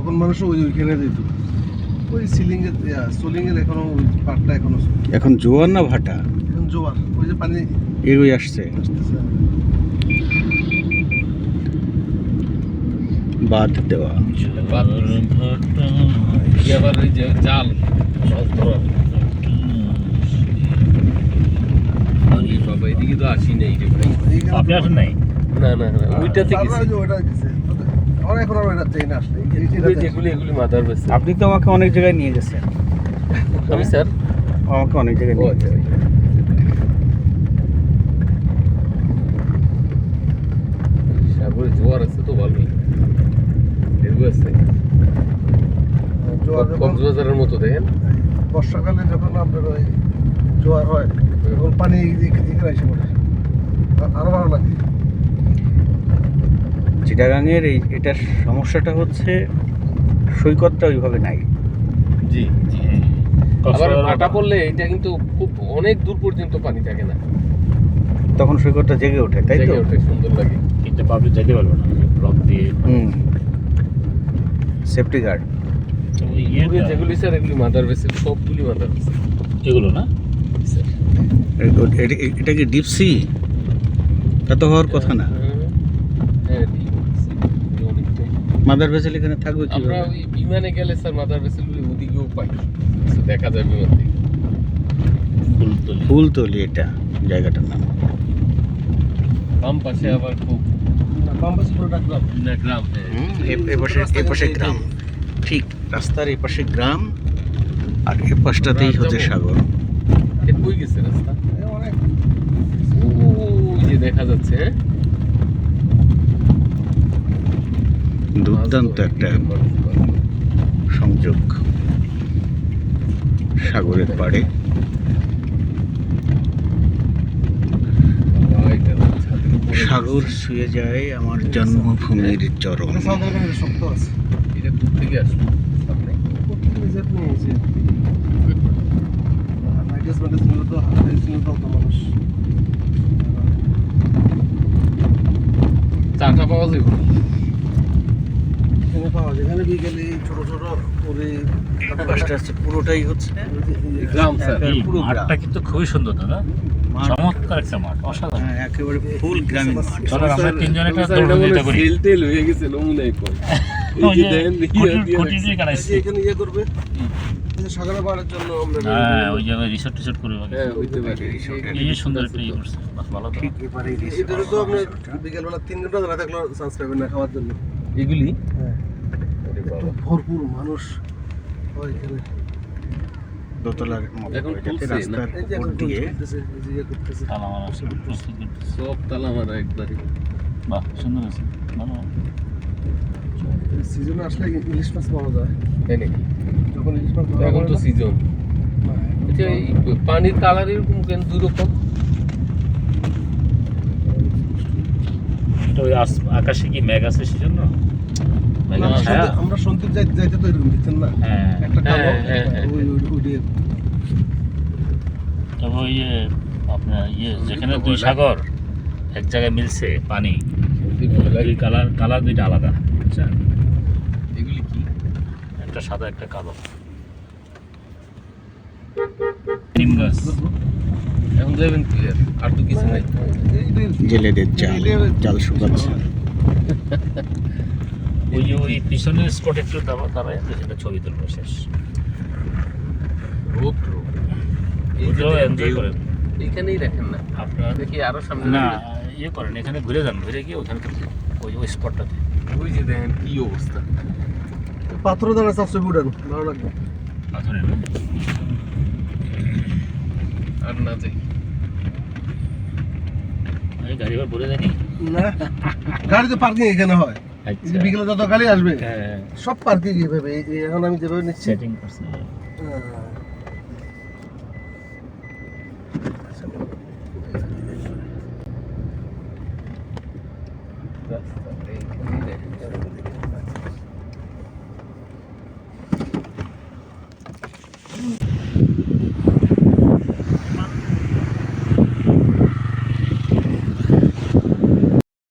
তখন মানুষ ওইখানে যেত, ওই সোলিংয়ের এখনো ওই পাটটা এখনো। এখন জোয়ার না ভাটা? এখন জোয়ার, ওই যে পানি এগোই আসছে। বাঁধ দেওয়া। আবার ওই যে জাল মাছ ধরার। বাবা এদিকে তো আসি নাই রে ভাই। আপনি আসেন নাই? না না না, ওইটাতে গেছি। ওইটা গেছে আমার এখন আর ওইটা চাই না আসলে। এগুলি মাদার বেসে। আপনি তো আমাকে অনেক জায়গায় নিয়ে গেছেন। আমি স্যার আমাকে অনেক জায়গায় নিয়ে গেছেন। সাগরে জোয়ার আছে তো ভালোই, ঢেউ আছে কক্সবাজারের মতো। দেখেন বর্ষাকালে যখন আপনার ওই জোয়ার হয় তখন পানি এখানে এসে পড়ে, আরো ভালো লাগে। চিটাগাংয়ের এটার সমস্যাটা হচ্ছে সৈকতটা ওইভাবে নাই। জি জি। আবার ভাটা পড়লে এটা কিন্তু খুব অনেক দূর পর্যন্ত পানি থাকে না, তখন সৈকতটা জেগে ওঠে, তাই তো? জেগে ওঠে, সুন্দর লাগে। কিন্তু পাবলিক যেতে পারবে না ব্লক দিয়ে। Safety guard. দূরে যেগুলি স্যার এগুলি মাদার ভেসেল, সবগুলি মাদার ভেসেল এগুলো না স্যার। এটা কি ডিপ সি? তা তো হওয়ার কথা না। হ্যাঁ deep sea, অনেকটাই। মাদার ভেসেল এখানে থাকবে কি? আমরা ওই বিমানে গেলে স্যার মাদার ভেসেলগুলি ওদিকেও পাই, দেখা যায় বিমান থেকে। ফুলতলি এটা জায়গাটার নাম। বাম পাশে আবার খুব বাম পাশে পুরোটা গ্রাম। না গ্রাম। এপাশে গ্রাম, ঠিক রাস্তার এপাশে গ্রাম, আর এপাশটাতেই হচ্ছে সাগর। কই গেছে রাস্তা? অনেক ওই যে দেখা যাচ্ছে। হ্যাঁ দুর্দান্ত একটা সংযোগ সাগরের পাড়ে। সাগর ছুঁয়ে যায় আমার জন্মভূমির চরণ। সাউথ আফ্রিকার শক্ত আছে। এটা দূর থেকে আসলো সামনে। রিজার্ভ নিয়ে এসে নাইট্রাস মেটাস নিলে তো মানুষ চাটা পাওয়া যাবে এখানে পাওয়া যায়। এখানে বিকেলে ছোট ছোট করে পাশটা হচ্ছে পুরোটাই হচ্ছে গ্রাম স্যার। এই পুরো গ্রাম। মাঠটা কিন্তু খুবই সুন্দর দাদা, চমৎকার একটা মাঠ, অসাধারণ। হ্যাঁ, একেবারে ফুল গ্রামীণ মাঠ। চলো আমরা তিনজনে একটা স্যার, এটা দৌড় মনে করি। হয় তেল হয়ে গেছে নমুনায় কম। ওই যে খুঁটি রাখছে। দিয়ে কাটাইছি। এখানে করবে সাগরে পাড়ার জন্য আমরা হ্যাঁ, ওই জায়গায় রিসোর্ট টিসোর্ট করবে। হ্যাঁ হইতে পারে। এই যে সুন্দর একটা ইয়ে করছে, বাহ, ভালো তো। ঠিক এবারে এটাতে তো আপনার বিকেলবেলা 3 ঘন্টা ধরে থাকলেও চান্স পাবেন না খাওয়ার জন্য। এগুলি হ্যাঁ, একটু ভরপুর মানুষ হয় এখানে। দোতলার মতো এখন এটাতে খুলছে, রাস্তার এই যে উপর এখন দিয়ে করতেছে, এই যে ইয়ে করতেছে। তালা মারা আছে, প্রস্তুত করতেছে। সব তালা মারা একবারে। বাহ, সুন্দর আছে, ভালো। সিজনে আসলে ইলিশ মাছ পাওয়া যায়। তাই নাকি? যখন ইলিশ মাছ ধরা এখন পড়ে তো না, সিজন। না, এখন আচ্ছা এই পানির কালার এরকম কেন দুই রকম? এটা ওই আকাশে কি মেঘ আছে সেজন্য? মেঘের ছায়া? আমরা সন্তুর যাইতে তো এরকম দিচ্ছেন না, হ্যাঁ, একটা কালো হ্যাঁ, হ্যাঁ, ওই দিয়ে তবে ওই যে আপনার যেখানে দুই সাগর এক জায়গায় মিলছে পানি, দুই কালার দুইটা আলাদা, বুঝছেন? এগুলি কি? একটা সাদা একটা কালো। নিম গাছ। এখন যাবেন ক্লিয়ার, আর তো কিছু নাই। জেলেদের জাল শুকাচ্ছে। ওই পিছনের স্পট একটু দাঁড়ায় সেটা ছবি তুলবো, শেষ। রোদ রোদ। ওগুলো এনজয় করেন। এইখানেই রাখেন না আপনার দেখি আরো সামনে না গেলে। ইয়ে করেন, এখানে ঘুরে যান, ঘুরে গিয়ে ওখানে ওই স্পটটাতে। ওই যে দেখেন কি অবস্থা। পাথর দানা চারশো উঠান, ভালো লাগবে। পাথরের আর না যাই। গাড়ি ঘর ভরে দেয়নি। না, গাড়িতে পার্কিং এখানে হয়। এই যে বিকেলে যত গাড়ি আসবে হ্যাঁ, সব পার্কিং এইভাবে। এখন আমি যেভাবে নিচ্ছি সেটিং করছে।